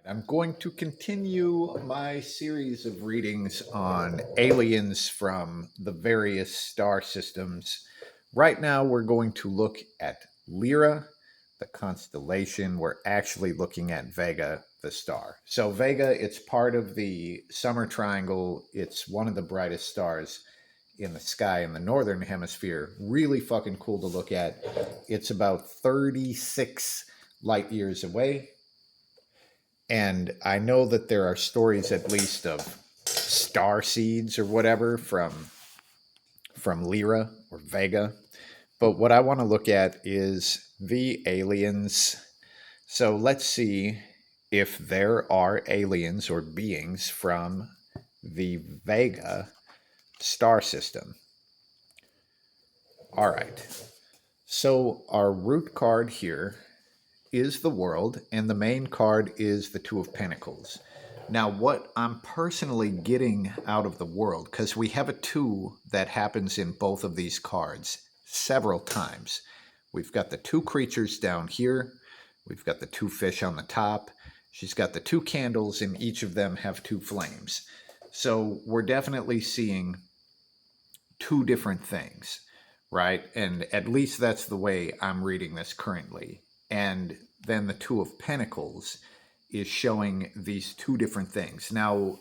I'm going to continue my series of readings on aliens from the various star systems. Right now, we're going to look at Lyra, the constellation. We're actually looking at Vega, the star. So, Vega, it's part of the Summer Triangle. It's one of the brightest stars in the sky in the northern hemisphere. Really fucking cool to look at. It's about 36 light years away. And I know that there are stories, at least, of star seeds or whatever from Lyra or Vega. But what I want to look at is the aliens. So let's see if there are aliens or beings from the Vega star system. All right. So our root card here is the world, and the main card is the Two of Pentacles. Now, what I'm personally getting out of the world, because we have a two that happens in both of these cards several times. We've got the two creatures down here. We've got the two fish on the top. She's got the two candles, and each of them have two flames. So we're definitely seeing two different things, right? And at least that's the way I'm reading this currently. And then the Two of Pentacles is showing these two different things. Now,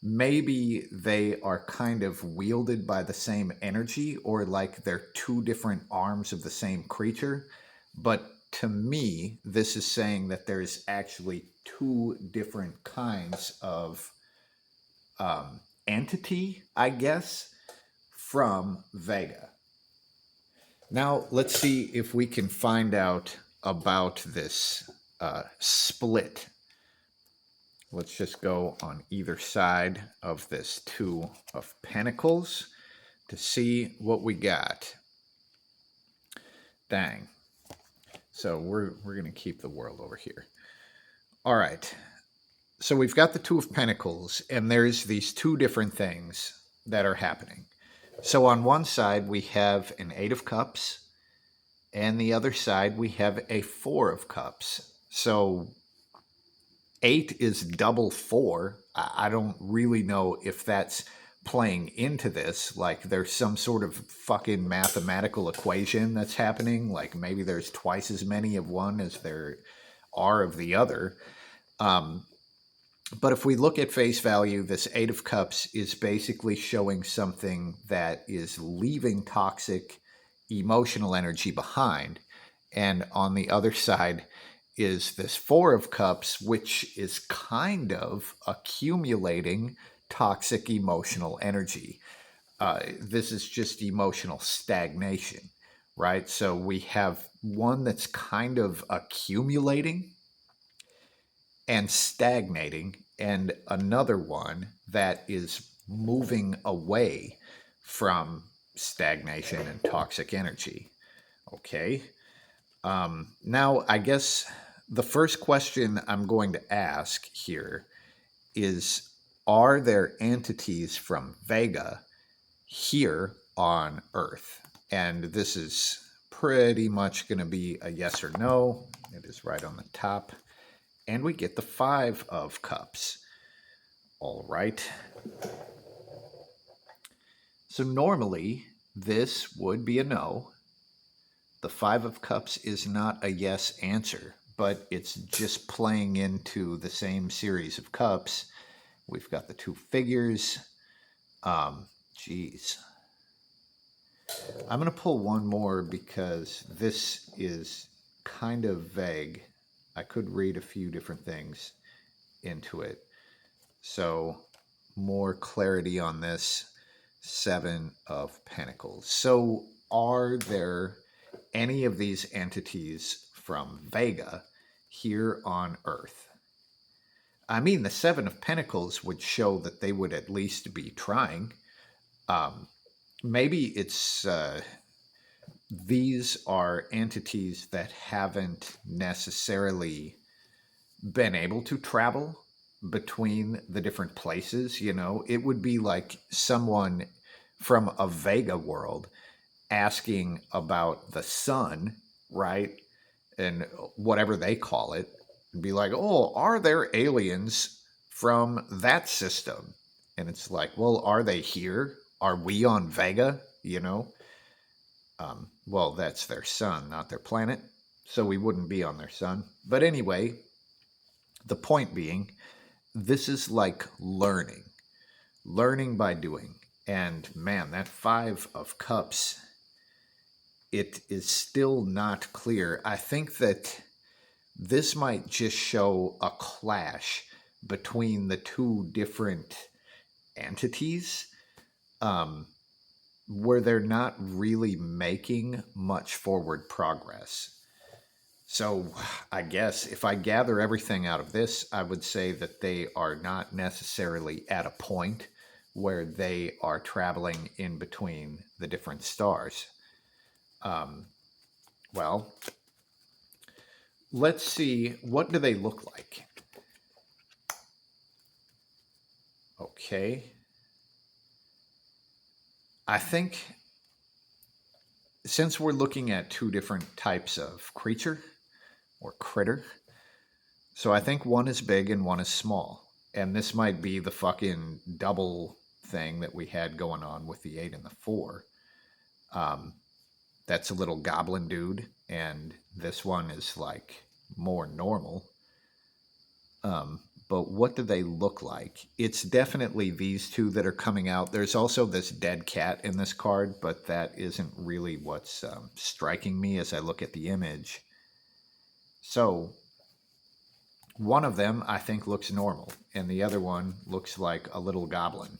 maybe they are kind of wielded by the same energy, or like they're two different arms of the same creature. But to me, this is saying that there's actually two different kinds of entity, I guess, from Vega. Now, let's see if we can find out about this split. Let's just go on either side of this Two of Pentacles to see what we got. Dang. So we're going to keep the world over here. All right. So we've got the Two of Pentacles, and there's these two different things that are happening. So on one side, we have an Eight of Cups, and the other side, we have a Four of Cups. So 8 is double 4. I don't really know if that's playing into this. Like there's some sort of fucking mathematical equation that's happening. Like maybe there's twice as many of one as there are of the other. But if we look at face value, this Eight of Cups is basically showing something that is leaving toxic emotional energy behind. And on the other side is this Four of Cups, which is kind of accumulating toxic emotional energy. This is just emotional stagnation, right? So we have one that's kind of accumulating and stagnating, and another one that is moving away from stagnation and toxic energy. Okay. Now, I guess the first question I'm going to ask here is, are there entities from Vega here on Earth? And this is pretty much going to be a yes or no. It is right on the top. And we get the Five of Cups. All right. So normally, this would be a no. The Five of Cups is not a yes answer, but it's just playing into the same series of cups. We've got the two figures. Geez. I'm going to pull one more because this is kind of vague. I could read a few different things into it. So more clarity on this. Seven of Pentacles. So are there any of these entities from Vega here on Earth? I mean, the Seven of Pentacles would show that they would at least be trying. Maybe it's these are entities that haven't necessarily been able to travel between the different places. You know, it would be like someone from a Vega world asking about the sun, right? And whatever they call it. and be like, oh, are there aliens from that system? And it's like, well, are they here? Are we on Vega? You know? Well, that's their sun, not their planet. So we wouldn't be on their sun. But anyway, the point being, this is like learning by doing. And man, that Five of Cups, it is still not clear. I think that this might just show a clash between the two different entities, where they're not really making much forward progress. So I guess if I gather everything out of this, I would say that they are not necessarily at a point where they are traveling in between the different stars. Well, let's see, what do they look like? Okay. I think since we're looking at two different types of creature or critter, so I think one is big and one is small. And this might be the fucking double thing that we had going on with the 8 and the 4. That's a little goblin dude, and this one is like more normal. But what do they look like? It's definitely these two that are coming out. There's also this dead cat in this card, but that isn't really what's striking me as I look at the image. So one of them I think looks normal, and the other one looks like a little goblin.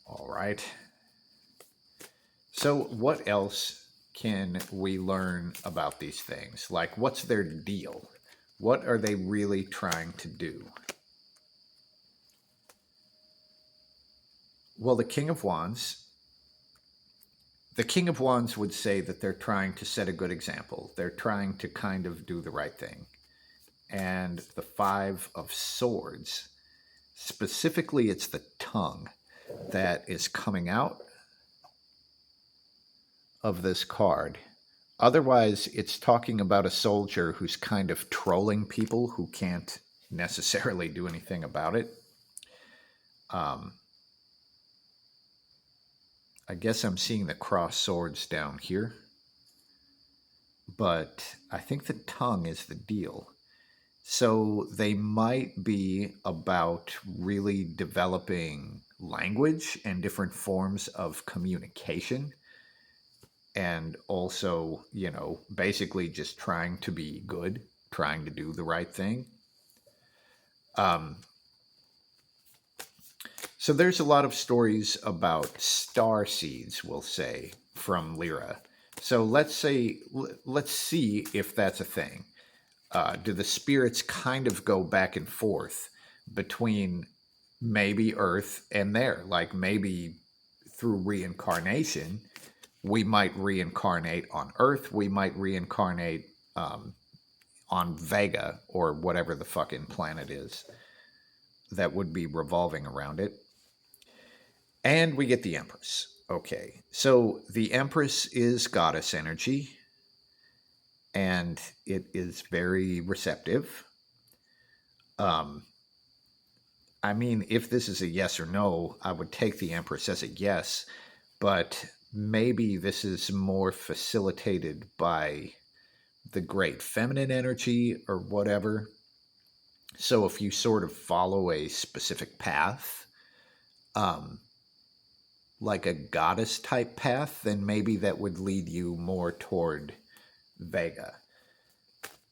All right. So what else can we learn about these things? Like, what's their deal? What are they really trying to do? Well, the King of Wands would say that they're trying to set a good example. They're trying to kind of do the right thing. And the Five of Swords, specifically, it's the tongue that is coming out of this card. Otherwise, it's talking about a soldier who's kind of trolling people who can't necessarily do anything about it. I guess I'm seeing the crossed swords down here. But I think the tongue is the deal. So they might be about really developing language and different forms of communication. And also, you know, basically just trying to be good, trying to do the right thing. So there's a lot of stories about star seeds, we'll say, from Lyra. So let's see if that's a thing. Do the spirits kind of go back and forth between maybe Earth and there? Like maybe through reincarnation, we might reincarnate on Earth. We might reincarnate on Vega or whatever the fucking planet is that would be revolving around it. And we get the Empress. Okay, so the Empress is goddess energy, and it is very receptive. I mean, if this is a yes or no, I would take the Empress as a yes, but maybe this is more facilitated by the great feminine energy or whatever. So if you sort of follow a specific path, like a goddess type path, then maybe that would lead you more toward Vega.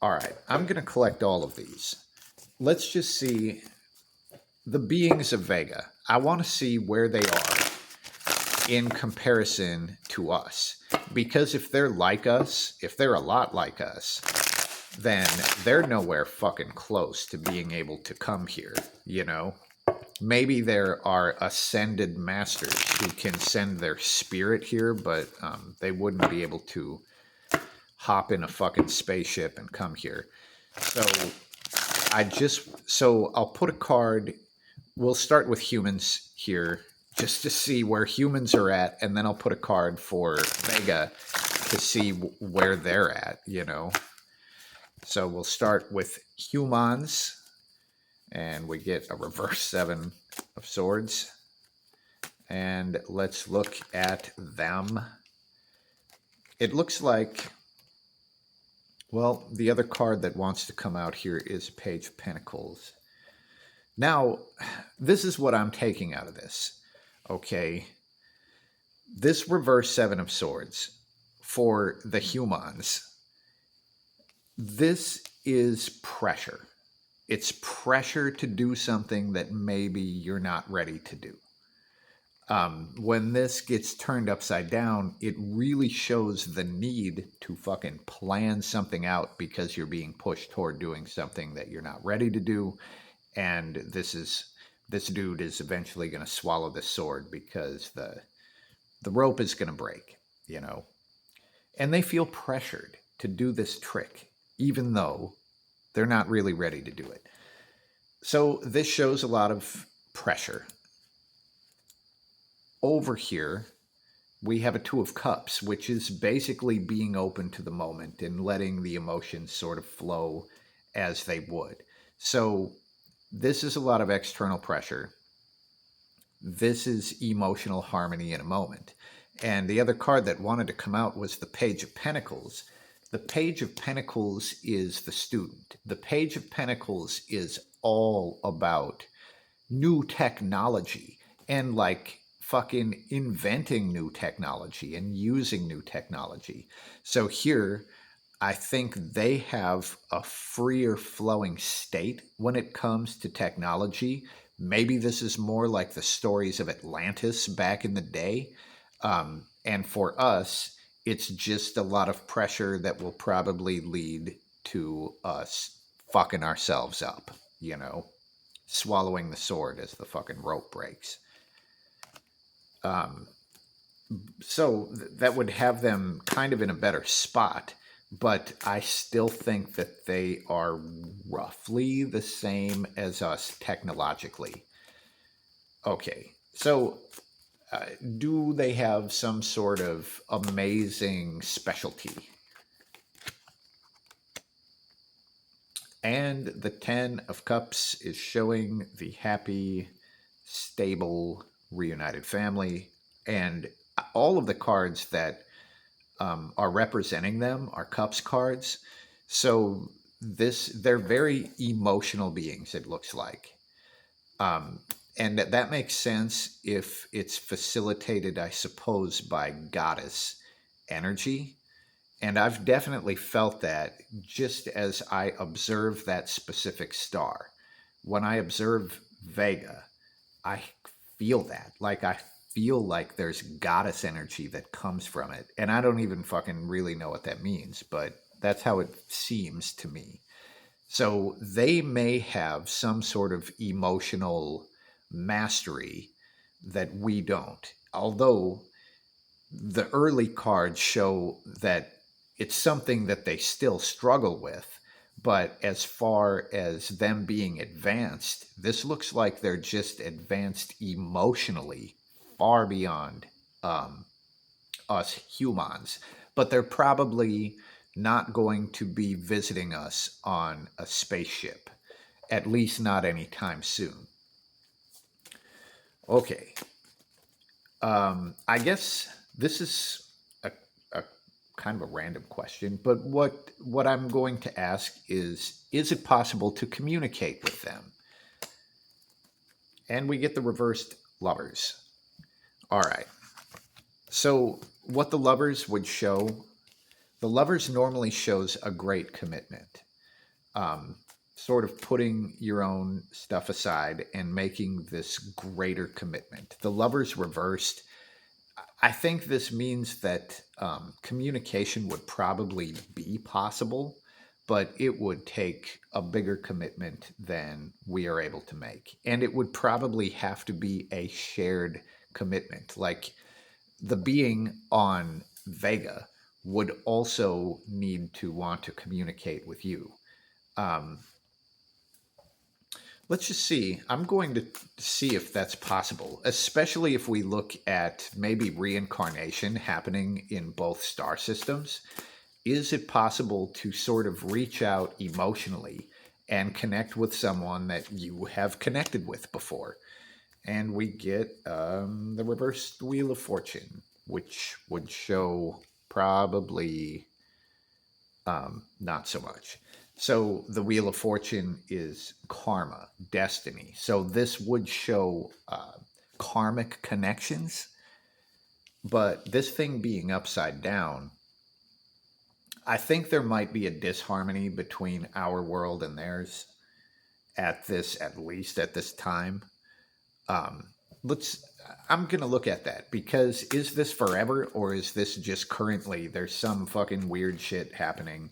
All right, I'm going to collect all of these. Let's just see the beings of Vega. I want to see where they are in comparison to us. Because if they're like us, if they're a lot like us, then they're nowhere fucking close to being able to come here, you know? Maybe there are ascended masters who can send their spirit here, but they wouldn't be able to hop in a fucking spaceship and come here. So I'll put a card. We'll start with humans here just to see where humans are at, and then I'll put a card for Vega to see where they're at, you know. So we'll start with humans, and we get a reverse 7 of swords. And let's look at them. It looks like, well, the other card that wants to come out here is Page of Pentacles. Now, this is what I'm taking out of this, okay? This reverse 7 of swords for the humans, this is pressure. It's pressure to do something that maybe you're not ready to do. When this gets turned upside down, it really shows the need to fucking plan something out because you're being pushed toward doing something that you're not ready to do. And this dude is eventually going to swallow the sword because the rope is going to break, you know. And they feel pressured to do this trick, even though they're not really ready to do it. So this shows a lot of pressure. Over here, we have a Two of Cups, which is basically being open to the moment and letting the emotions sort of flow as they would. So this is a lot of external pressure. This is emotional harmony in a moment. And the other card that wanted to come out was the Page of Pentacles. The Page of Pentacles is the student. The Page of Pentacles is all about new technology and like fucking inventing new technology and using new technology. So here, I think they have a freer flowing state when it comes to technology. Maybe this is more like the stories of Atlantis back in the day. And for us, it's just a lot of pressure that will probably lead to us fucking ourselves up, you know, swallowing the sword as the fucking rope breaks. So that would have them kind of in a better spot, but I still think that they are roughly the same as us technologically. Okay, so do they have some sort of amazing specialty? And the 10 of Cups is showing the happy, stable, reunited family. And all of the cards that are representing them are Cups cards. So they're very emotional beings, it looks like. And that makes sense if it's facilitated, I suppose, by goddess energy. And I've definitely felt that just as I observe that specific star. When I observe Vega, I feel that. Like, I feel like there's goddess energy that comes from it. And I don't even fucking really know what that means, but that's how it seems to me. So they may have some sort of emotional mastery that we don't. Although the early cards show that it's something that they still struggle with. But as far as them being advanced, this looks like they're just advanced emotionally far beyond us humans. But they're probably not going to be visiting us on a spaceship, at least not anytime soon. Okay. I guess this is a kind of a random question, but what I'm going to ask is it possible to communicate with them? And we get the reversed Lovers. All right. So what the Lovers would show, the Lovers normally shows a great commitment. Sort of putting your own stuff aside and making this greater commitment. The Lovers reversed, I think this means that communication would probably be possible, but it would take a bigger commitment than we are able to make. And it would probably have to be a shared commitment. Like the being on Vega would also need to want to communicate with you. Let's just see. I'm going to see if that's possible, especially if we look at maybe reincarnation happening in both star systems. is it possible to sort of reach out emotionally and connect with someone that you have connected with before? And we get the reversed Wheel of Fortune, which would show probably not so much. So the Wheel of Fortune is karma, destiny. So this would show karmic connections, but this thing being upside down, I think there might be a disharmony between our world and theirs at least at this time. Um, let's. I'm gonna look at that because is this forever or is this just currently? There's some fucking weird shit happening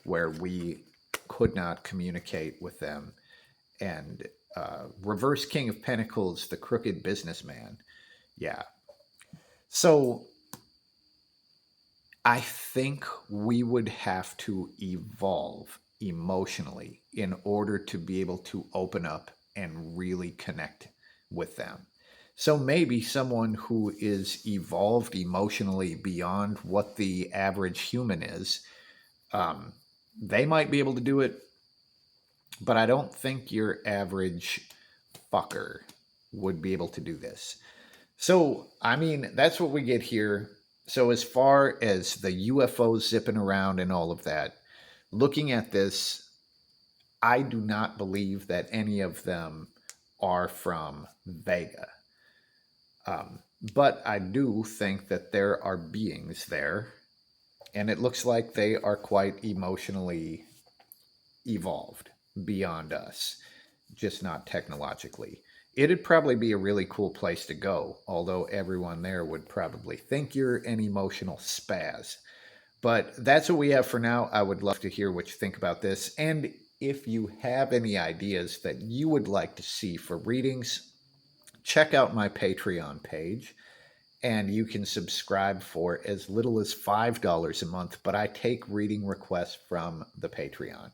where we could not communicate with them, and reverse King of Pentacles, the crooked businessman. Yeah. So I think we would have to evolve emotionally in order to be able to open up and really connect with them. So maybe someone who is evolved emotionally beyond what the average human is, um, they might be able to do it, but I don't think your average fucker would be able to do this. So, I mean, that's what we get here. So, as far as the UFOs zipping around and all of that, looking at this, I do not believe that any of them are from Vega. But I do think that there are beings there, and it looks like they are quite emotionally evolved beyond us, just not technologically. It'd probably be a really cool place to go, although everyone there would probably think you're an emotional spaz. But that's what we have for now. I would love to hear what you think about this. And if you have any ideas that you would like to see for readings, check out my Patreon page. And you can subscribe for as little as $5 a month. But I take reading requests from the Patreon.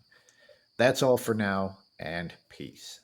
That's all for now, and peace.